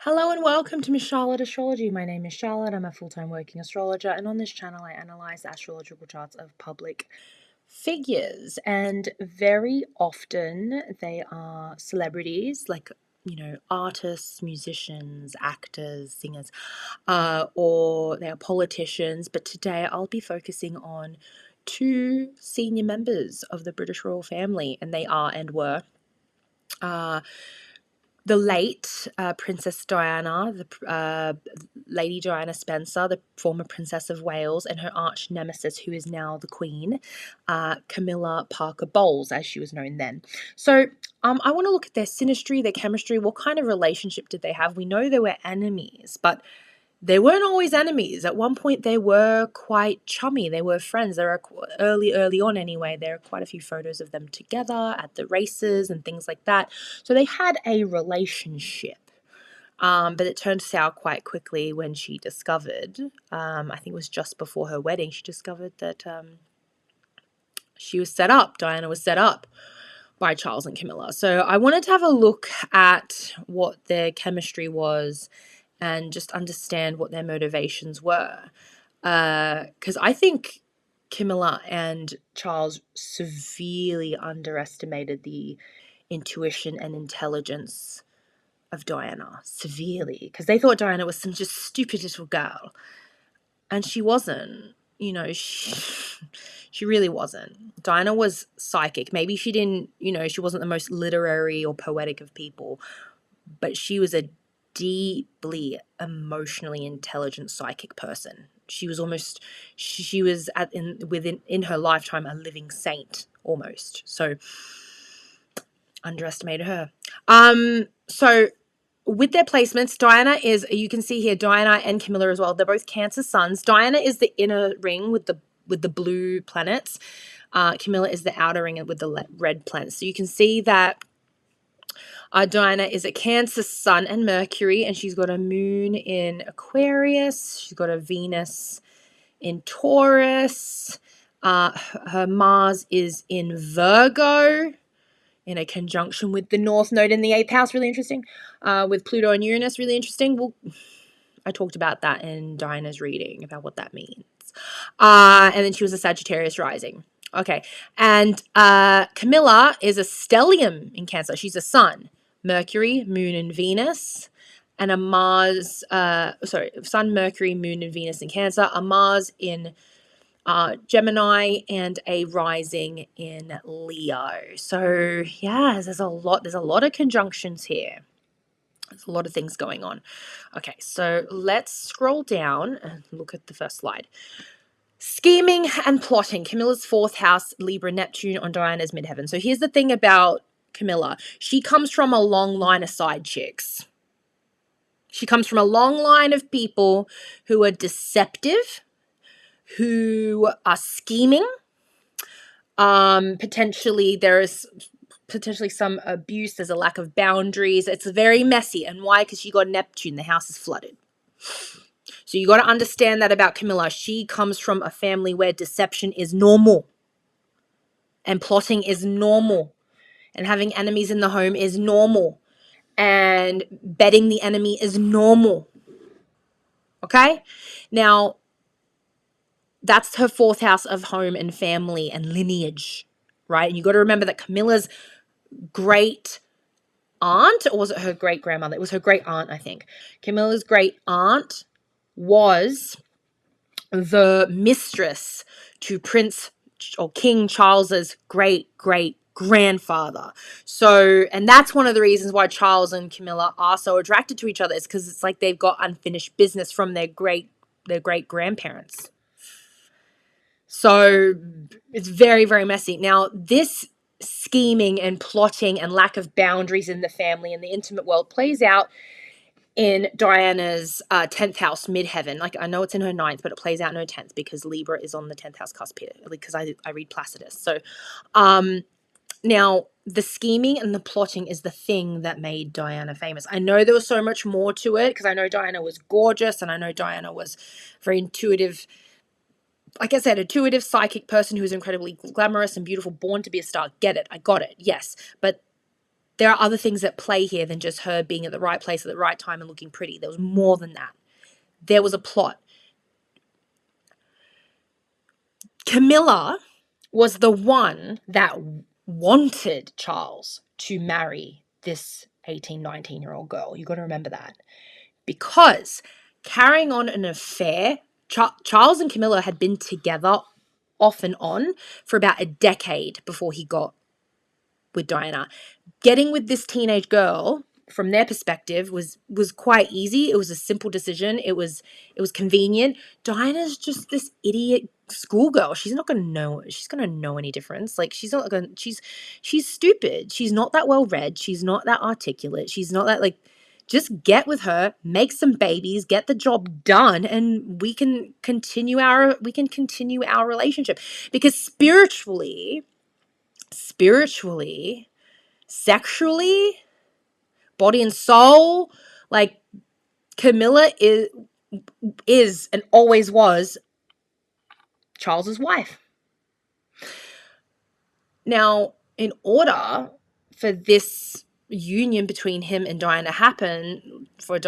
Hello and welcome to Miss Charlotte Astrology. My name is Charlotte. I'm a full-time working astrologer, and on this channel I analyze the astrological charts of public figures, and very often they are celebrities, like artists, musicians, actors, singers, or they are politicians. But today I'll be focusing on two senior members of the British royal family, and they are and were the late Princess Diana, Lady Diana Spencer, the former Princess of Wales, and her arch nemesis, who is now the Queen, Camilla Parker Bowles, as she was known then. So I want to look at their synastry, their chemistry. What kind of relationship did they have? We know they were enemies, but they weren't always enemies. At one point, they were quite chummy. They were friends. There are early on anyway. There are quite a few photos of them together at the races and things like that. So they had a relationship. But it turned sour quite quickly when she discovered, I think it was just before her wedding, she discovered that she was set up. Diana was set up by Charles and Camilla. So I wanted to have a look at what their chemistry was and just understand what their motivations were. Because I think Camilla and Charles severely underestimated the intuition and intelligence of Diana. Severely. Because they thought Diana was some just stupid little girl. And she wasn't. She really wasn't. Diana was psychic. Maybe she didn't, she wasn't the most literary or poetic of people. But she was a deeply emotionally intelligent psychic person. She was almost, she was in her lifetime a living saint almost. So underestimated her. So with their placements, Diana is, you can see here, Diana and Camilla as well. They're both Cancer suns. Diana is the inner ring with the blue planets. Camilla is the outer ring with the red planets. So you can see that Diana is a Cancer sun and Mercury, and she's got a moon in Aquarius. She's got a Venus in Taurus. Her Mars is in Virgo, in a conjunction with the North Node in the 8th house. Really interesting. With Pluto and Uranus, really interesting. Well, I talked about that in Diana's reading, about what that means. And then she was a Sagittarius rising. Okay. And Camilla is a stellium in Cancer. She's a sun. Mercury, Moon, and Venus, and a Mars, Sun, Mercury, Moon, and Venus in Cancer, a Mars in Gemini, and a rising in Leo. So, yeah, there's a lot of conjunctions here. There's a lot of things going on. Okay, so let's scroll down and look at the first slide. Scheming and plotting. Camilla's 4th house, Libra, Neptune on Diana's midheaven. So here's the thing about Camilla. She comes from a long line of side chicks. She comes from a long line of people who are deceptive, who are scheming. Potentially there is some abuse. There's a lack of boundaries. It's very messy. And why? Because she got Neptune. The house is flooded. So you got to understand that about Camilla. She comes from a family where deception is normal and plotting is normal. And having enemies in the home is normal. And betting the enemy is normal. Okay? Now, that's her 4th house of home and family and lineage, right? And you got to remember that Camilla's great aunt, or was it her great grandmother? It was her great aunt, I think. Camilla's great aunt was the mistress to Prince or King Charles's great grandfather. So, and that's one of the reasons why Charles and Camilla are so attracted to each other, is because it's like they've got unfinished business from their great grandparents. So it's very, very messy. Now, this scheming and plotting and lack of boundaries in the family and the intimate world plays out in Diana's 10th house midheaven. Like, I know it's in her 9th, but it plays out in her 10th because Libra is on the 10th house cusp here, because I read Placidus. So now the scheming and the plotting is the thing that made Diana famous. I know there was so much more to it, because I know Diana was gorgeous and I know Diana was very intuitive. Like I said, intuitive, psychic person who is incredibly glamorous and beautiful, born to be a star. Get it. I got it. Yes. But there are other things at play here than just her being at the right place at the right time and looking pretty. There was more than that. There was a plot. Camilla was the one that wanted Charles to marry this 18, 19-year-old girl. You got to remember that. Because carrying on an affair, Charles and Camilla had been together off and on for about a decade before he got with Diana. Getting with this teenage girl, from their perspective, was quite easy. It was a simple decision. It was convenient. Diana's just this idiot schoolgirl. She's not going to know. She's going to know any difference. Like, she's not going. She's stupid. She's not that well read. She's not that articulate. She's not that, like. Just get with her, make some babies, get the job done, and we can continue our relationship. Because spiritually, sexually, body and soul, like, Camilla is and always was Charles's wife. Now, in order for this union between him and Diana happen, for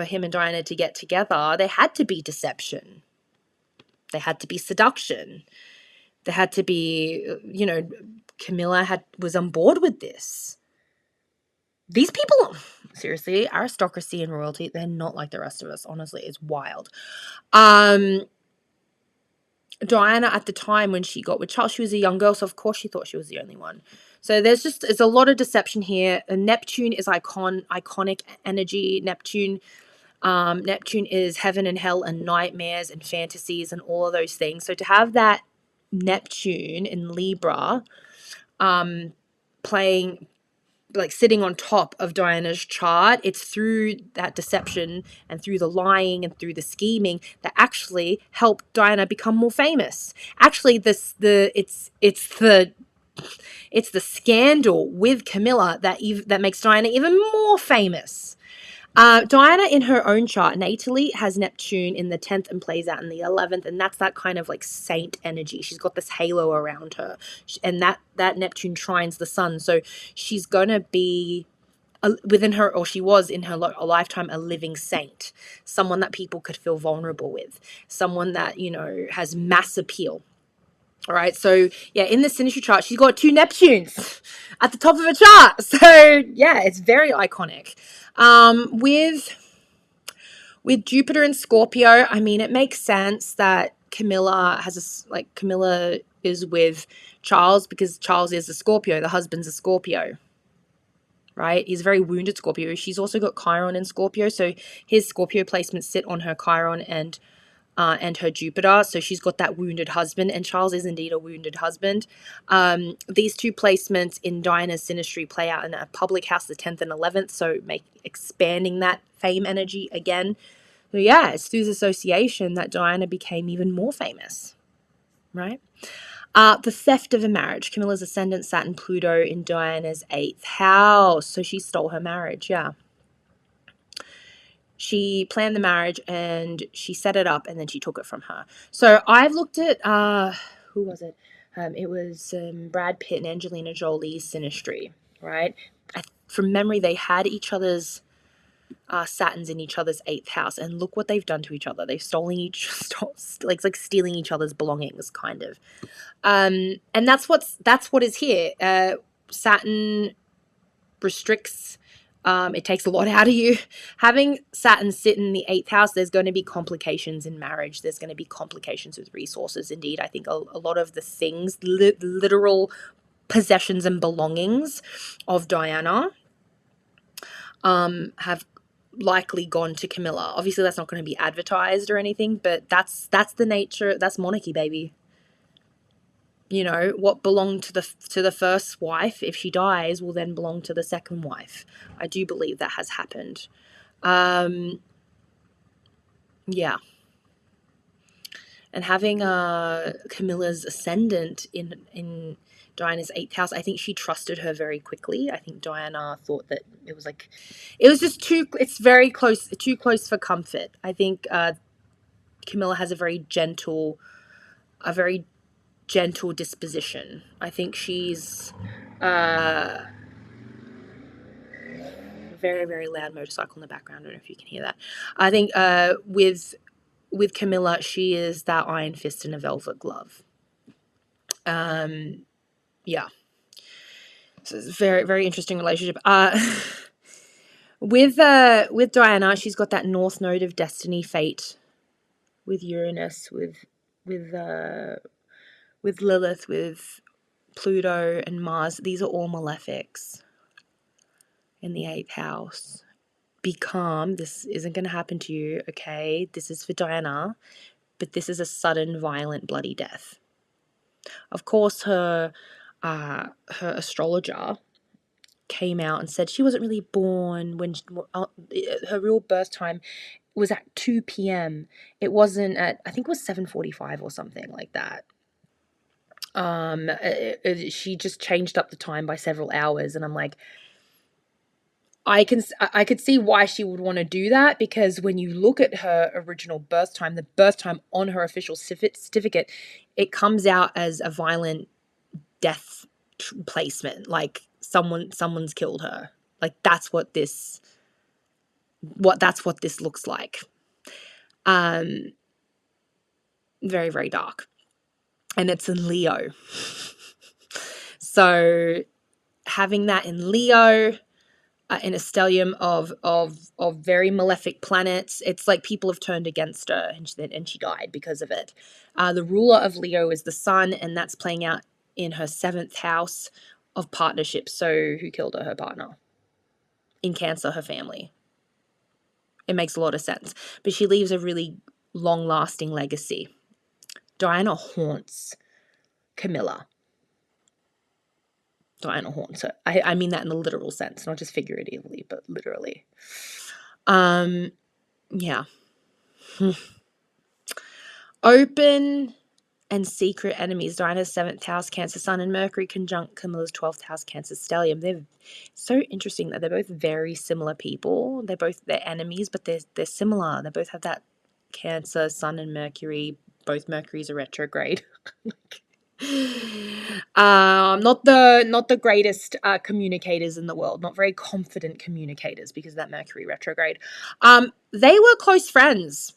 him and Diana to get together, there had to be deception. There had to be seduction. There had to be, Camilla was on board with this. These people, seriously, aristocracy and royalty, they're not like the rest of us. Honestly, it's wild. Diana, at the time when she got with Charles, she was a young girl, so of course she thought she was the only one. So it's a lot of deception here. Neptune is iconic energy. Neptune is heaven and hell and nightmares and fantasies and all of those things. So to have that Neptune in Libra, playing, like, sitting on top of Diana's chart, it's through that deception and through the lying and through the scheming that actually helped Diana become more famous. Actually, it's the scandal with Camilla that makes Diana even more famous. Diana, in her own chart natally, has Neptune in the 10th and plays out in the 11th, and that's that kind of like saint energy. She's got this halo around her, and that Neptune trines the sun, so she's gonna be she was in her lifetime a living saint, someone that people could feel vulnerable with, someone that has mass appeal. All right, so yeah, in the synastry chart, she's got 2 Neptunes at the top of her chart. So yeah, it's very iconic. With Jupiter and Scorpio, I mean, it makes sense that Camilla is with Charles because Charles is a Scorpio. The husband's a Scorpio, right? He's a very wounded Scorpio. She's also got Chiron in Scorpio, so his Scorpio placements sit on her Chiron and her Jupiter, so she's got that wounded husband, and Charles is indeed a wounded husband. These 2 placements in Diana's synastry play out in a public house, the 10th and 11th, so expanding that fame energy again. So yeah, it's through this association that Diana became even more famous, right? The theft of a marriage. Camilla's ascendant, Saturn, Pluto in Diana's 8th house, so she stole her marriage, yeah. She planned the marriage and she set it up and then she took it from her. So I've looked at, who was it? It was Brad Pitt and Angelina Jolie's synastry, right? From memory, they had each other's Saturns in each other's 8th house, and look what they've done to each other. They've it's like stealing each other's belongings, kind of. And that's what is here. Saturn restricts. It takes a lot out of you. Having Saturn sit in the 8th house, there's going to be complications in marriage. There's going to be complications with resources. Indeed, I think a lot of the things, literal possessions and belongings of Diana, have likely gone to Camilla. Obviously, that's not going to be advertised or anything, but that's the nature. That's monarchy, baby. What belonged to the first wife, if she dies, will then belong to the second wife. I do believe that has happened. Yeah. And having Camilla's ascendant in Diana's 8th house, I think she trusted her very quickly. I think Diana thought that it was it's very close, too close for comfort. I think Camilla has a very gentle disposition. I think she's very, very loud motorcycle in the background. I don't know if you can hear that. I think with Camilla, she is that iron fist in a velvet glove. Yeah. So it's a very, very interesting relationship. With Diana, she's got that north node of destiny, fate, with Uranus, with Lilith, with Pluto and Mars. These are all malefics in the 8th house. Be calm. This isn't going to happen to you, okay? This is for Diana, but this is a sudden, violent, bloody death. Of course, her astrologer came out and said she wasn't really born when her real birth time was at 2 p.m. It wasn't at, I think it was 7:45 or something like that. She just changed up the time by several hours, and I'm like, I could see why she would want to do that, because when you look at her original birth time, the birth time on her official certificate, it comes out as a violent death placement, like someone's killed her. Like that's what this looks like. Very, very dark, and it's in Leo. So having that in Leo, in a stellium of very malefic planets, it's like people have turned against her, and she died because of it. The ruler of Leo is the sun, and that's playing out in her 7th house of partnerships. So who killed her? Her partner. In Cancer, her family. It makes a lot of sense. But she leaves a really long-lasting legacy. Diana haunts Camilla. Diana haunts her. I mean that in the literal sense, not just figuratively, but literally. Yeah. Open and secret enemies. Diana's 7th house, Cancer Sun, and Mercury conjunct Camilla's 12th house, Cancer Stellium. They're so interesting that they're both very similar people. They're enemies, but they're similar. They both have that Cancer Sun and Mercury. Both Mercuries are retrograde. Not the greatest communicators in the world. Not very confident communicators because of that Mercury retrograde. They were close friends.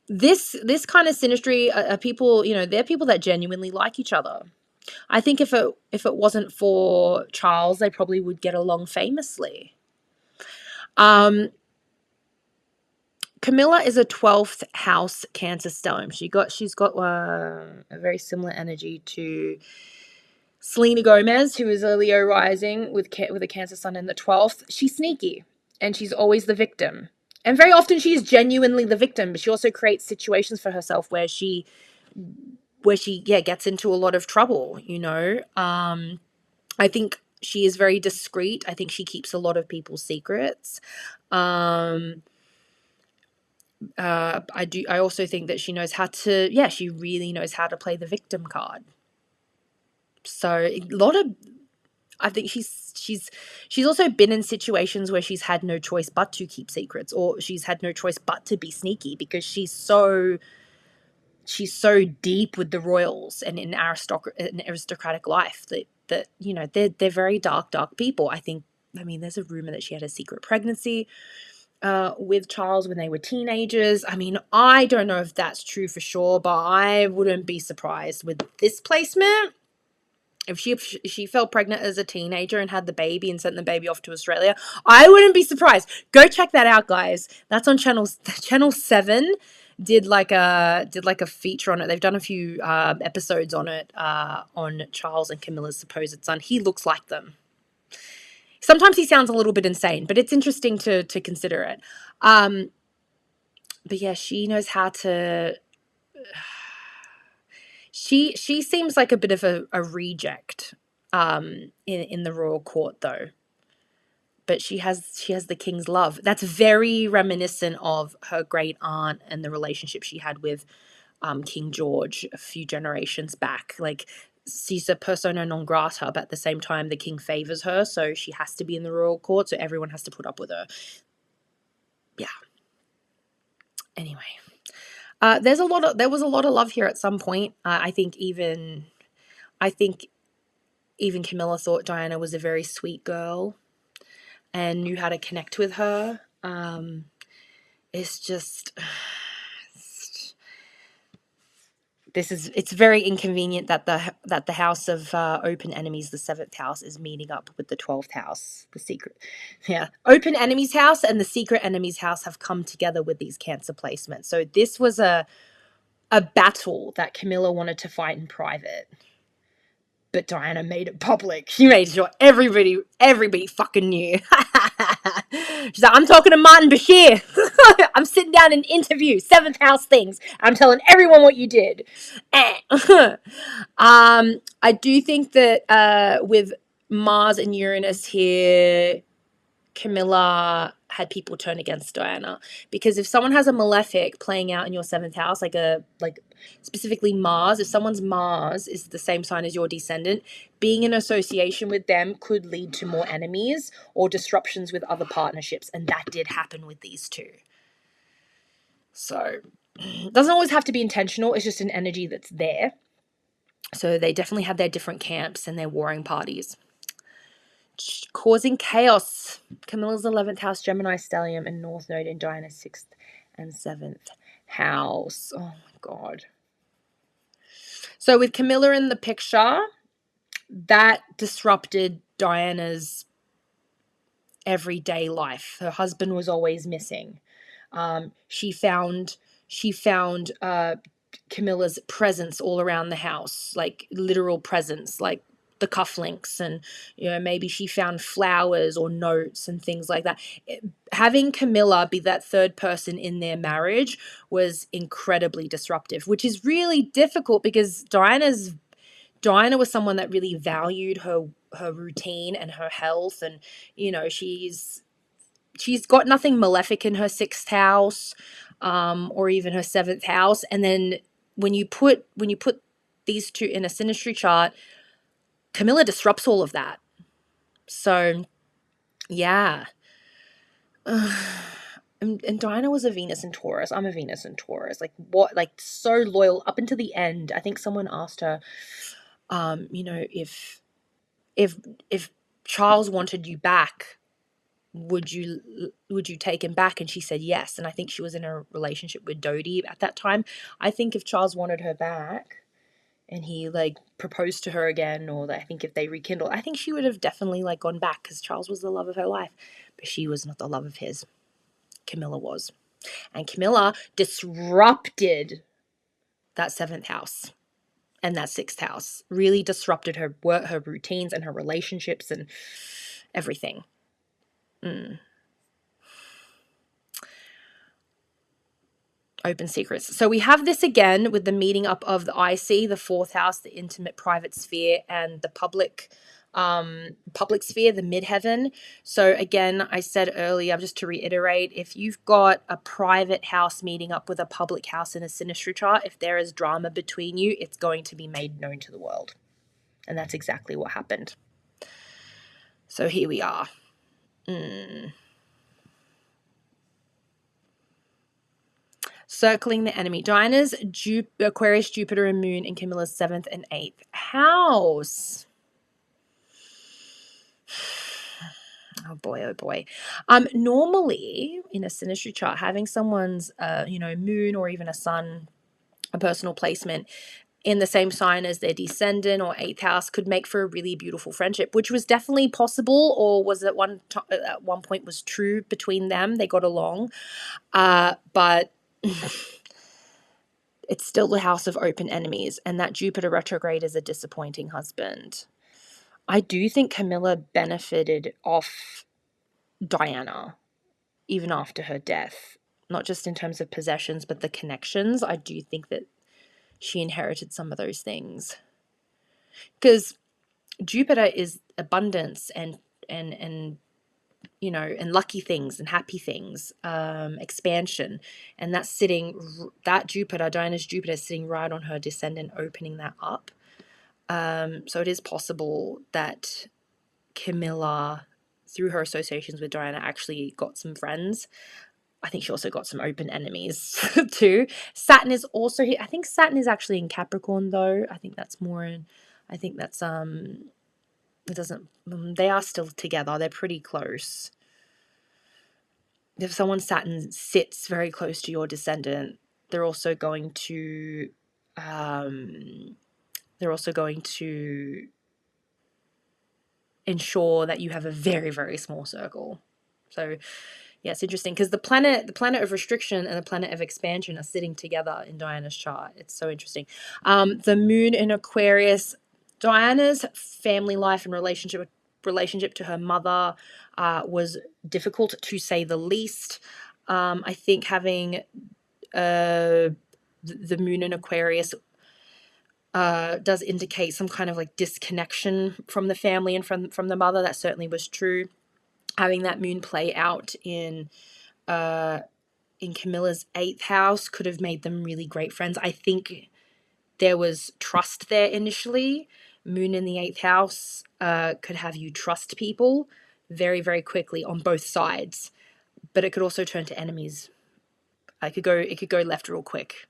This kind of synastry are people, they're people that genuinely like each other. I think if it wasn't for Charles, they probably would get along famously. Camilla is a 12th house Cancer stellium. She's got a very similar energy to Selena Gomez, who is a Leo rising with a Cancer sun in the 12th. She's sneaky, and she's always the victim. And very often she is genuinely the victim, but she also creates situations for herself where she gets into a lot of trouble, I think she is very discreet. I think she keeps a lot of people's secrets. I also think that she knows how to, she really knows how to play the victim card. So I think she's also been in situations where she's had no choice but to keep secrets, or she's had no choice but to be sneaky, because she's so deep with the royals and in aristocratic life that they're very dark people. I mean, there's a rumor that she had a secret pregnancy with Charles when they were teenagers. I mean, I don't know if that's true for sure, but I wouldn't be surprised with this placement. If she fell pregnant as a teenager and had the baby and sent the baby off to Australia, I wouldn't be surprised. Go check that out, guys. That's on Channel 7. Did like a feature on it. They've done a few episodes on it, on Charles and Camilla's supposed son. He looks like them. Sometimes he sounds a little bit insane, but it's interesting to consider it. But yeah, she knows how to. She seems like a bit of a reject in the royal court, though. But she has the king's love. That's very reminiscent of her great aunt and the relationship she had with King George a few generations back. Like, she's a persona non grata, but at the same time the king favors her, so she has to be in the royal court, so everyone has to put up with her. Yeah. Anyway. There was a lot of love here at some point. I think even Camilla thought Diana was a very sweet girl, and knew how to connect with her. It's just, it's very inconvenient that the house of open enemies, the 7th house, is meeting up with the 12th house, the secret. Yeah, open enemies house and the secret enemies house have come together with these Cancer placements. So this was a battle that Camilla wanted to fight in private. But Diana made it public. She made sure everybody fucking knew. She's like, I'm talking to Martin Bashir. I'm sitting down in an interview, 7th house things. I'm telling everyone what you did. I do think that with Mars and Uranus here, Camilla had people turn against Diana, because if someone has a malefic playing out in your 7th house, like specifically Mars, if someone's Mars is the same sign as your descendant, being in association with them could lead to more enemies or disruptions with other partnerships, and that did happen with these two. So it doesn't always have to be intentional, it's just an energy that's there. So they definitely had their different camps and their warring parties. Causing chaos. Camilla's 11th house, Gemini stellium, and North Node in Diana's 6th and 7th house. Oh my God. So with Camilla in the picture, that disrupted Diana's everyday life. Her husband was always missing. She found Camilla's presence all around the house, like literal presence, like the cufflinks, and maybe she found flowers or notes and things like that. Having Camilla be that third person in their marriage was incredibly disruptive, which is really difficult because Diana was someone that really valued her routine and her health, and she's got nothing malefic in her 6th house, or even her 7th house. And then when you put these two in a synastry chart, Camilla disrupts all of that. So, yeah. And Diana was a Venus in Taurus. I'm a Venus in Taurus. Like, what? Like, so loyal up until the end. I think someone asked her, if Charles wanted you back, would you take him back? And she said yes. And I think she was in a relationship with Dodie at that time. I think if Charles wanted her back and he proposed to her again, or I think if they rekindled, I think she would have definitely gone back, because Charles was the love of her life, but she was not the love of his. Camilla was. And Camilla disrupted that 7th house and that 6th house, really disrupted her work, her routines, and her relationships and everything. Open secrets. So we have this again with the meeting up of the IC, the 4th house, the intimate private sphere, and the public sphere, the midheaven. So again, I said earlier, just to reiterate, if you've got a private house meeting up with a public house in a synastry chart, if there is drama between you, it's going to be made known to the world. And that's exactly what happened. So here we are. Circling the enemy. Diana's Aquarius, Jupiter, and Moon in Camilla's 7th and 8th house. Oh boy. Normally in a synastry chart, having someone's moon or even a sun, a personal placement in the same sign as their descendant or 8th house could make for a really beautiful friendship, which was definitely possible, or was at one point was true between them. They got along, but it's still the house of open enemies, and that Jupiter retrograde is a disappointing husband. I do think Camilla benefited off Diana even after her death, not just in terms of possessions, but the connections. I do think that she inherited some of those things, because Jupiter is abundance and lucky things and happy things, expansion, and that Jupiter, Diana's Jupiter, is sitting right on her descendant, opening that up. So it is possible that Camilla, through her associations with Diana, actually got some friends. I think she also got some open enemies too. Saturn is also here. I think Saturn is actually in Capricorn though. I think that's it doesn't, they are still together. They're pretty close. if someone's Saturn sits very close to your descendant, they're also going to ensure that you have a very, very small circle. So yeah, it's interesting because the planet of restriction and the planet of expansion are sitting together in Diana's chart. It's so interesting. The moon in Aquarius, Diana's family life and relationship to her mother was difficult, to say the least. I think having the moon in Aquarius does indicate some kind of like disconnection from the family and from the mother. That certainly was true. Having that moon play out in Camilla's 8th house could have made them really great friends. I think there was trust there initially. Moon in the 8th house could have you trust people very, very quickly on both sides, but it could also turn to enemies. It could go left real quick.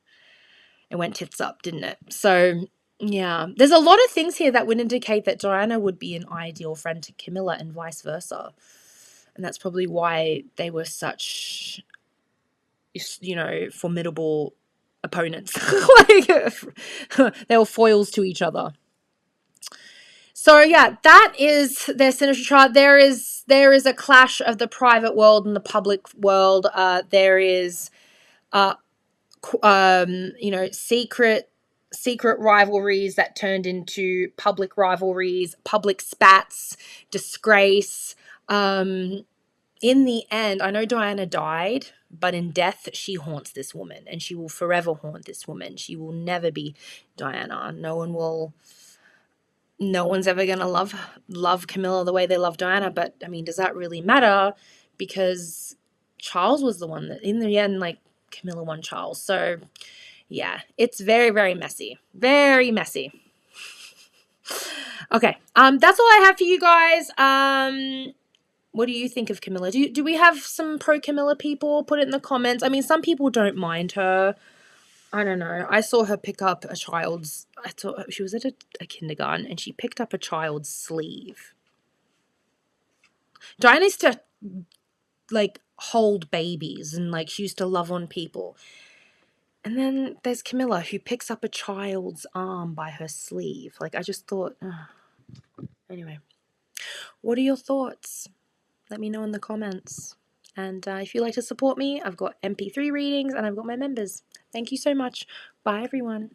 It went tits up, didn't it? So yeah, there's a lot of things here that would indicate that Diana would be an ideal friend to Camilla and vice versa. And that's probably why they were such, formidable opponents. Like, they were foils to each other. So yeah, that is their signature chart. There is a clash of the private world and the public world. There is, secret rivalries that turned into public rivalries, public spats, disgrace. In the end, I know Diana died, but in death, she haunts this woman, and she will forever haunt this woman. She will never be Diana. No one's ever going to love Camilla the way they love Diana, but I mean, does that really matter? Because Charles was the one that, in the end, like, Camilla won Charles. So yeah, it's very, very messy. Very messy. Okay, that's all I have for you guys. What do you think of Camilla? Do we have some pro Camilla people? Put it in the comments. I mean, some people don't mind her. I don't know. I saw her pick up I thought she was at a kindergarten and she picked up a child's sleeve. Diana used to, like, hold babies and, like, she used to love on people. And then there's Camilla, who picks up a child's arm by her sleeve. Like, I just thought, anyway. What are your thoughts? Let me know in the comments. And if you'd like to support me, I've got MP3 readings and I've got my members. Thank you so much. Bye, everyone.